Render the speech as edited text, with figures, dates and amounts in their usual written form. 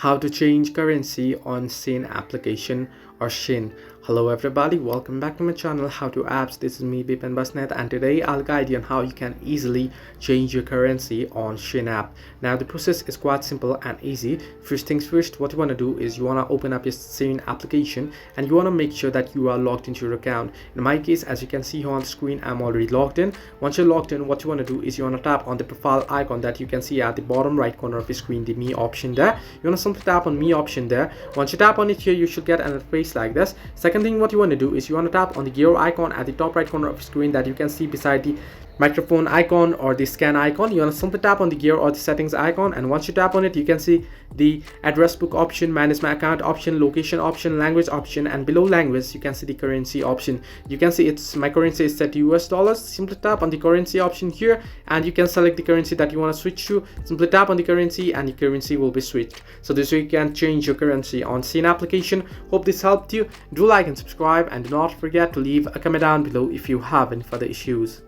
how to change currency on Shein application or Shein. Hello everybody, welcome back to my channel How to Apps. This is me Bipin Basnet, and today I'll guide you on how you can easily change your currency on Shein app. Now the process is quite simple and easy. First things first, what you want to do is you want to open up your Shein application and you want to make sure that you are logged into your account. In my case, as you can see here on the screen, I'm already logged in. Once you're logged in, what you want to do is you want to tap on the profile icon that you can see at the bottom right corner of your screen, the me option there. You want to simply tap on me option there. Once you tap on it here, you should get an interface like this. Second thing what you want to do is you want to tap on the gear icon at the top right corner of the screen that you can see beside the microphone icon or the scan icon. You want to simply tap on the gear or the settings icon, and once you tap on it, you can see the address book option, manage my account option, location option, language option, and below language you can see the currency option. You can see it's my currency is set to US dollars. Simply tap on the currency option here and you can select the currency that you want to switch to. Simply tap on the currency and the currency will be switched. So this way you can change your currency on Shein application. Hope this helped you. Do like and subscribe, and do not forget to leave a comment down below if you have any further issues.